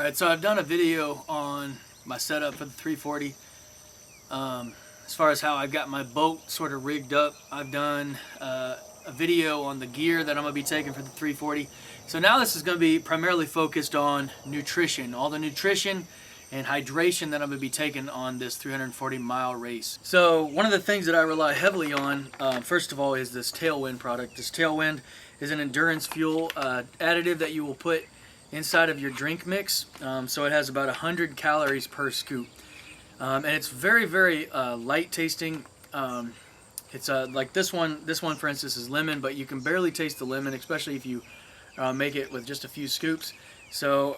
Alright, so I've done a video on my setup for the 340. As far as how I've got my boat sort of rigged up, I've done a video on the gear that I'm going to be taking for the 340. So now this is going to be primarily focused on nutrition, all the nutrition and hydration that I'm going to be taking on this 340 mile race. So one of the things that I rely heavily on, first of all, is this Tailwind product. This Tailwind is an endurance fuel additive that you will put inside of your drink mix. So it has about 100 calories per scoop. And it's very, very light tasting. It's like this one for instance is lemon, but you can barely taste the lemon, especially if you make it with just a few scoops. So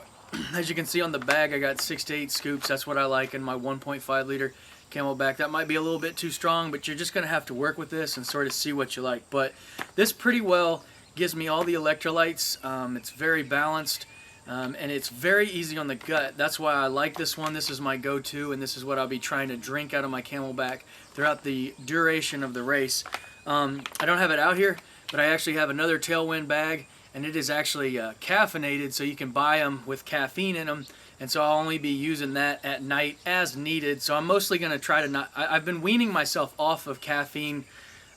as you can see on the bag, I got 6 to 8 scoops. That's what I like in my 1.5 liter Camelback. That might be a little bit too strong, but you're just gonna have to work with this and sort of see what you like. But this pretty well gives me all the electrolytes. It's very balanced. And it's very easy on the gut. That's why I like this one. This is my go-to, and this is what I'll be trying to drink out of my Camelback throughout the duration of the race. I don't have it out here, but I actually have another Tailwind bag, and it is actually caffeinated, so you can buy them with caffeine in them. And so I'll only be using that at night as needed. So I'm mostly going to try to not... I've been weaning myself off of caffeine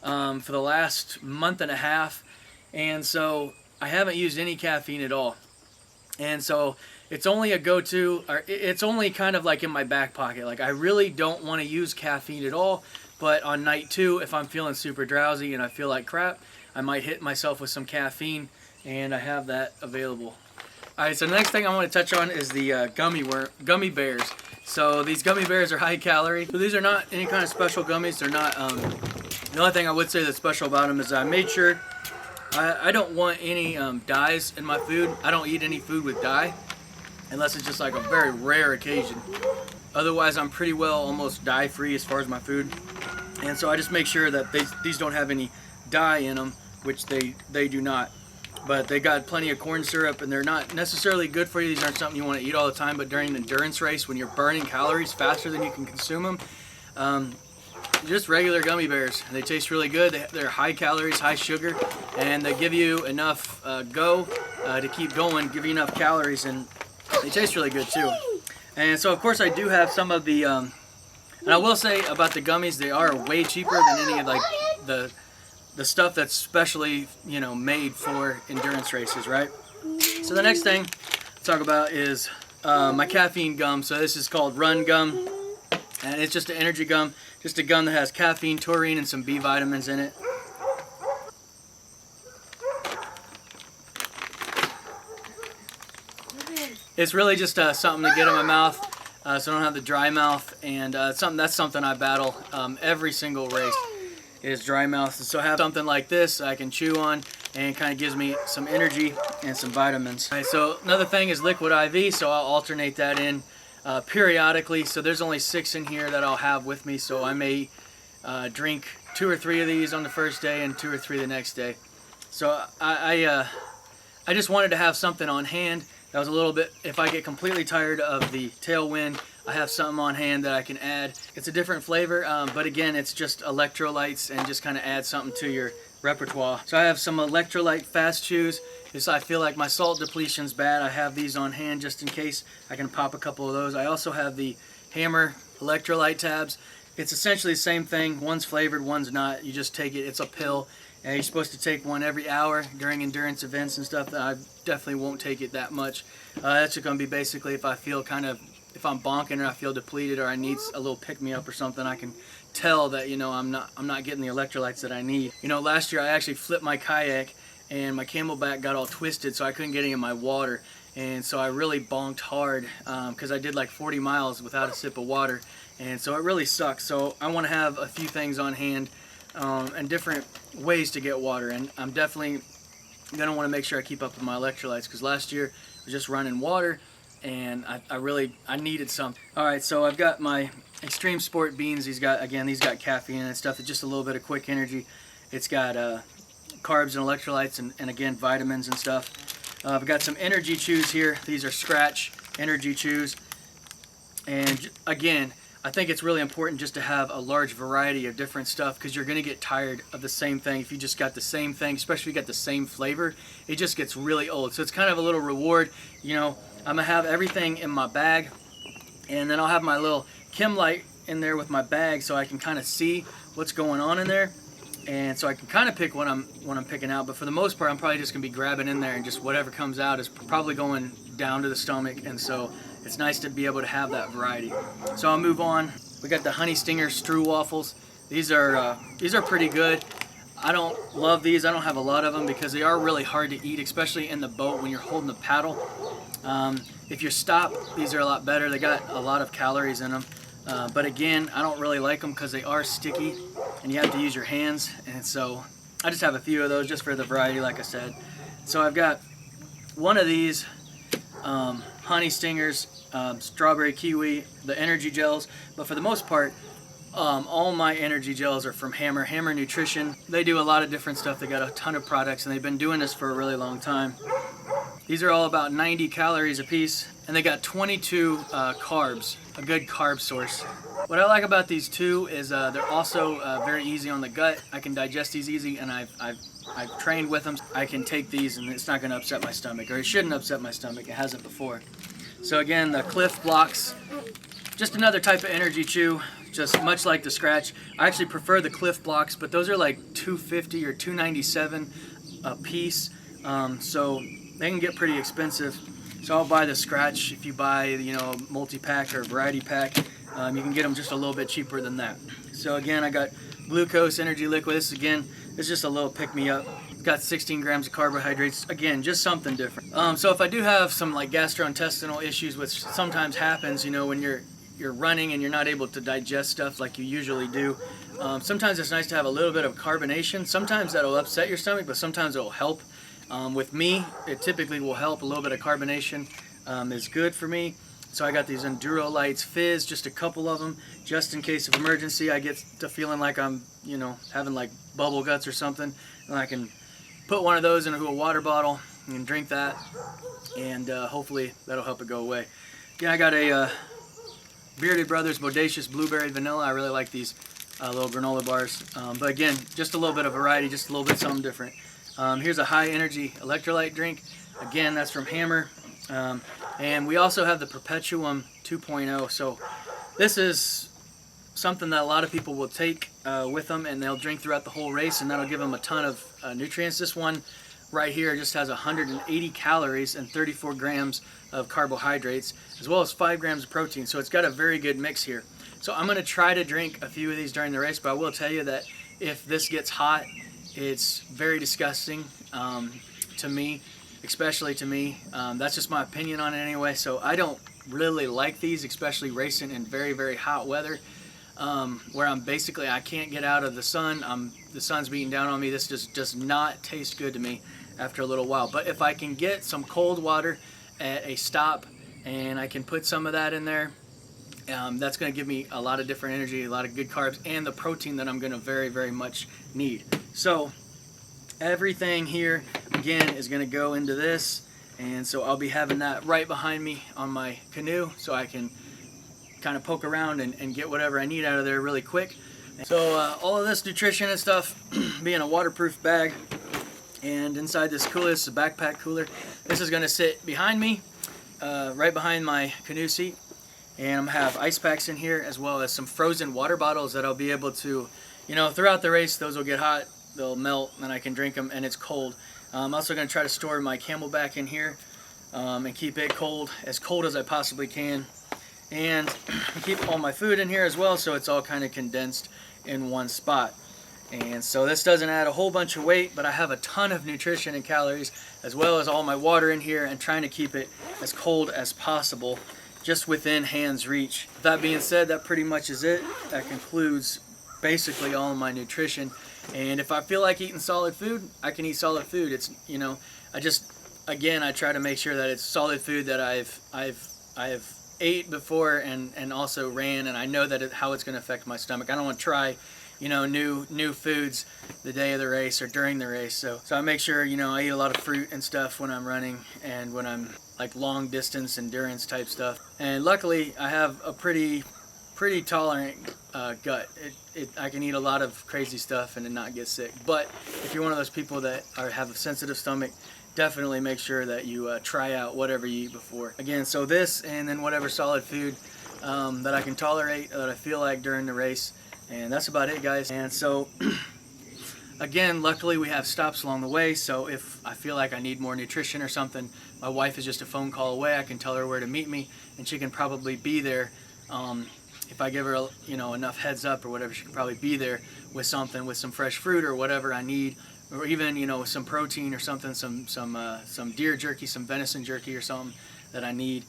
for the last month and a half, and so I haven't used any caffeine at all. And so it's only a go-to, or it's only kind of like in my back pocket. Like I really don't want to use caffeine at all, but on night 2, if I'm feeling super drowsy and I feel like crap, I might hit myself with some caffeine, and I have that available. Alright, so the next thing I want to touch on is the gummy bears. So these gummy bears are high calorie. So these are not any kind of special gummies. They're not, the only thing I would say that's special about them is I made sure I don't want any dyes in my food. I don't eat any food with dye unless it's just like a very rare occasion. Otherwise, I'm pretty well almost dye free as far as my food. And so I just make sure that these don't have any dye in them, which they do not. But they got plenty of corn syrup, and they're not necessarily good for you. These aren't something you want to eat all the time, but during an endurance race when you're burning calories faster than you can consume them, just regular gummy bears. They taste really good. They're high calories, high sugar, and they give you enough to keep going, give you enough calories, and they taste really good too. And so of course I do have some of the, and I will say about the gummies, they are way cheaper than any of like the stuff that's specially, you know, made for endurance races, right? So the next thing to talk about is my caffeine gum. So this is called Run Gum, and it's just an energy gum. Just a gum that has caffeine, taurine, and some B vitamins in it. It's really just something to get in my mouth, so I don't have the dry mouth, and that's something I battle every single race is dry mouth. So I have something like this I can chew on, and kind of gives me some energy and some vitamins. All right, so another thing is liquid IV, so I'll alternate that in periodically. So there's only 6 in here that I'll have with me, so I may drink 2 or 3 of these on the first day and 2 or 3 the next day. So I just wanted to have something on hand that was a little bit, if I get completely tired of the Tailwind, I have something on hand that I can add. It's a different flavor, but again, it's just electrolytes and just kind of add something to your repertoire. So I have some electrolyte fast chews. If I feel like my salt depletion's bad, I have these on hand just in case. I can pop a couple of those. I also have the Hammer electrolyte tabs. It's essentially the same thing. One's flavored, one's not. You just take it. It's a pill, and you're supposed to take one every hour during endurance events and stuff. That I definitely won't take it that much. That's just going to be basically if I feel if I'm bonking or I feel depleted or I need a little pick-me-up or something, I can tell that, you know, I'm not getting the electrolytes that I need. You know, last year I actually flipped my kayak, and my Camelback got all twisted, so I couldn't get any of my water, and so I really bonked hard because I did like 40 miles without a sip of water, and so it really sucks. So I want to have a few things on hand and different ways to get water, and I'm definitely gonna want to make sure I keep up with my electrolytes, because last year I was just running water, and I needed something. All right, so I've got my Extreme Sport beans. These got caffeine and stuff. It's just a little bit of quick energy. It's got carbs and electrolytes, and again vitamins and stuff. I've got some energy chews here. These are Skratch energy chews, and again, I think it's really important just to have a large variety of different stuff, because you're going to get tired of the same thing. If you just got the same thing, especially if you got the same flavor, it just gets really old. So it's kind of a little reward, you know. I'm gonna have everything in my bag, and then I'll have my little chem light in there with my bag so I can kind of see what's going on in there, and so I can kind of pick what I'm picking out. But for the most part, I'm probably just gonna be grabbing in there, and just whatever comes out is probably going down to the stomach, and so it's nice to be able to have that variety. So I'll move on. We got the Honey Stinger Strew waffles. These are pretty good. I don't love these. I don't have a lot of them because they are really hard to eat, especially in the boat when you're holding the paddle. If you stop, these are a lot better. They got a lot of calories in them. But again, I don't really like them because they are sticky and you have to use your hands. And so I just have a few of those just for the variety, like I said. So I've got one of these Honey Stingers, strawberry kiwi, the energy gels. But for the most part, all my energy gels are from Hammer Nutrition. They do a lot of different stuff. They got a ton of products and they've been doing this for a really long time. These are all about 90 calories a piece, and they got 22 carbs, a good carb source. What I like about these two is they're also very easy on the gut. I can digest these easy, and I've trained with them. I can take these and it's not going to upset my stomach, or it shouldn't upset my stomach. It hasn't before. So again, the Cliff Blocks, just another type of energy chew, just much like the Skratch. I actually prefer the Cliff Blocks, but those are like $250 or $297 a piece. So they can get pretty expensive. So I'll buy the Skratch. If you buy, you know, a multi-pack or a variety pack, you can get them just a little bit cheaper than that. So again, I got glucose energy liquid. This again is just a little pick-me-up. It's got 16 grams of carbohydrates. Again, just something different. So if I do have some like gastrointestinal issues, which sometimes happens, you know, when you're running and you're not able to digest stuff like you usually do, sometimes it's nice to have a little bit of carbonation. Sometimes that'll upset your stomach, but sometimes it'll help. With me, it typically will help. A little bit of carbonation is good for me. So I got these Enduro Lights Fizz, just a couple of them, just in case of emergency. I get to feeling like I'm, you know, having like bubble guts or something, and I can put one of those into a water bottle and drink that, and hopefully that'll help it go away. Yeah, I got a Bearded Brothers Bodacious Blueberry Vanilla. I really like these little granola bars. But again, just a little bit of variety, just a little bit something different. Here's a high energy electrolyte drink. Again, that's from Hammer. And we also have the Perpetuum 2.0. So this is something that a lot of people will take with them and they'll drink throughout the whole race, and that'll give them a ton of nutrients. This one right here just has 180 calories and 34 grams of carbohydrates, as well as 5 grams of protein. So it's got a very good mix here. So I'm going to try to drink a few of these during the race, but I will tell you that if this gets hot, it's very disgusting to me, especially to me. That's just my opinion on it anyway. So I don't really like these, especially racing in very, very hot weather, where I can't get out of the sun. The sun's beating down on me. This just does not taste good to me after a little while. But if I can get some cold water at a stop and I can put some of that in there, that's going to give me a lot of different energy, a lot of good carbs, and the protein that I'm going to very, very much need. So everything here, again, is going to go into this, and so I'll be having that right behind me on my canoe so I can kind of poke around and get whatever I need out of there really quick. So all of this nutrition and stuff being a waterproof bag, and inside this cooler, this is a backpack cooler. This is going to sit behind me, right behind my canoe seat. And I'm going to have ice packs in here, as well as some frozen water bottles that I'll be able to, you know, throughout the race, those will get hot, they'll melt, and I can drink them, and it's cold. I'm also going to try to store my Camelback in here and keep it cold as I possibly can. And keep all my food in here as well, so it's all kind of condensed in one spot. And so this doesn't add a whole bunch of weight, but I have a ton of nutrition and calories, as well as all my water in here, and trying to keep it as cold as possible, just within hand's reach. That being said, that pretty much is it. That concludes basically all of my nutrition. And if I feel like eating solid food, I can eat solid food. It's, you know, I try to make sure that it's solid food that I've ate before and also ran, and I know that how it's going to affect my stomach. I don't want to try, you know, new foods the day of the race or during the race. So I make sure, you know, I eat a lot of fruit and stuff when I'm running and when I'm like long distance endurance type stuff. And luckily I have a pretty tolerant gut. I can eat a lot of crazy stuff and not get sick. But if you're one of those people that have a sensitive stomach, definitely make sure that you try out whatever you eat before. Again, so this and then whatever solid food that I can tolerate, that I feel like during the race. And that's about it, guys. And so again, luckily we have stops along the way, so if I feel like I need more nutrition or something, my wife is just a phone call away. I can tell her where to meet me, and she can probably be there. If I give her, you know, enough heads up or whatever, she can probably be there with something, with some fresh fruit or whatever I need, or even, you know, some protein or something, some deer jerky, some venison jerky or something that I need.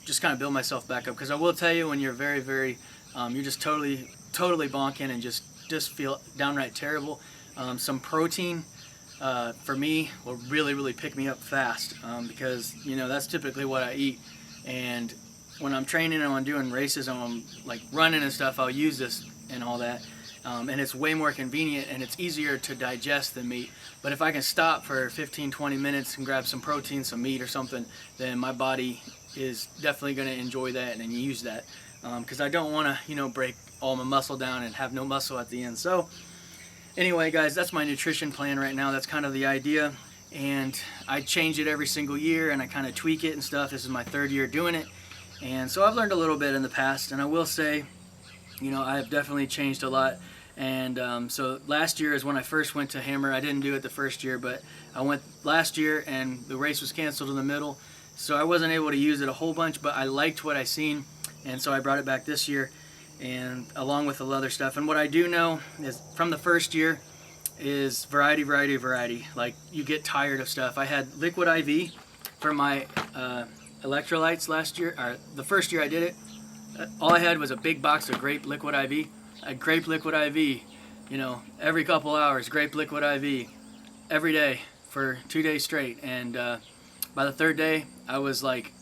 Just kind of build myself back up, because I will tell you, when you're very, you're just totally bonking and just feel downright terrible. Some protein for me will really pick me up fast, because, you know, that's typically what I eat. And when I'm training and I'm doing races and I'm like running and stuff, I'll use this and all that. And it's way more convenient and it's easier to digest than meat. But if I can stop for 15-20 minutes and grab some protein, some meat or something, then my body is definitely going to enjoy that and use that, because I don't want to, you know, break all my muscle down and have no muscle at the end. So anyway, guys, that's my nutrition plan right now. That's kind of the idea, and I change it every single year and I kind of tweak it and stuff. This is my 3rd year doing it, and so I've learned a little bit in the past, and I will say, you know, I've definitely changed a lot. And so last year is when I first went to Hammer. I didn't do it the first year, but I went last year and the race was canceled in the middle, so I wasn't able to use it a whole bunch, but I liked what I seen, and so I brought it back this year, and along with the leather stuff. And what I do know is from the first year is variety. Like, you get tired of stuff. I had liquid IV for my electrolytes last year, or the first year I did it. All I had was a big box of grape liquid IV. A grape liquid IV, you know, every couple hours, grape liquid IV every day for 2 days straight. And by the 3rd day, I was like,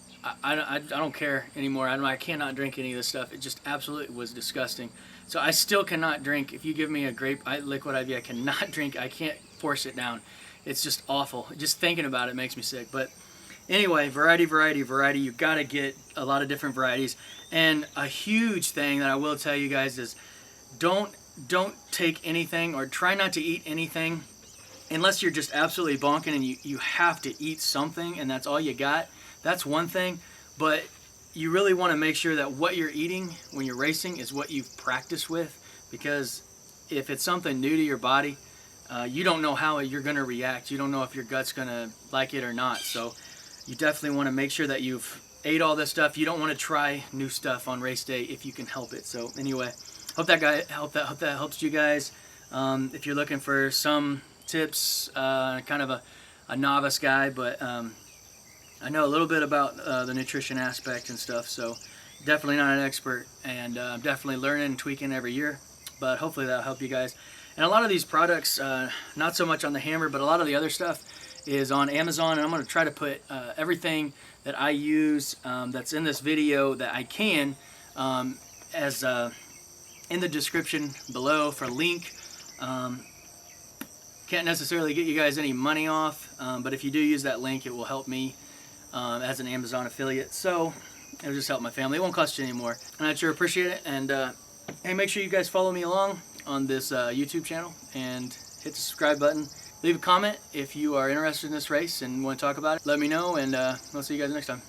I don't care anymore. I cannot drink any of this stuff. It just absolutely was disgusting. So I still cannot drink. If you give me a grape liquid IV, I cannot drink. I can't force it down. It's just awful. Just thinking about it makes me sick. But anyway, variety. You got to get a lot of different varieties. And a huge thing that I will tell you guys is don't take anything, or try not to eat anything unless you're just absolutely bonking and you have to eat something and that's all you got. That's one thing, but you really want to make sure that what you're eating when you're racing is what you've practiced with, because if it's something new to your body, you don't know how you're going to react. You don't know if your gut's going to like it or not. So you definitely want to make sure that you've ate all this stuff. You don't want to try new stuff on race day if you can help it. So anyway, hope that helps you guys. If you're looking for some tips, kind of a novice guy, but I know a little bit about the nutrition aspect and stuff, so definitely not an expert, and definitely learning and tweaking every year, but hopefully that'll help you guys. And a lot of these products, not so much on the Hammer, but a lot of the other stuff is on Amazon, and I'm going to try to put everything that I use that's in this video that I can as in the description below for link. Can't necessarily get you guys any money off, but if you do use that link, it will help me as an Amazon affiliate. So it'll just help my family. It won't cost you any more, and I sure appreciate it. And hey, make sure you guys follow me along on this YouTube channel and hit the subscribe button. Leave a comment if you are interested in this race and want to talk about it. Let me know, and I'll see you guys next time.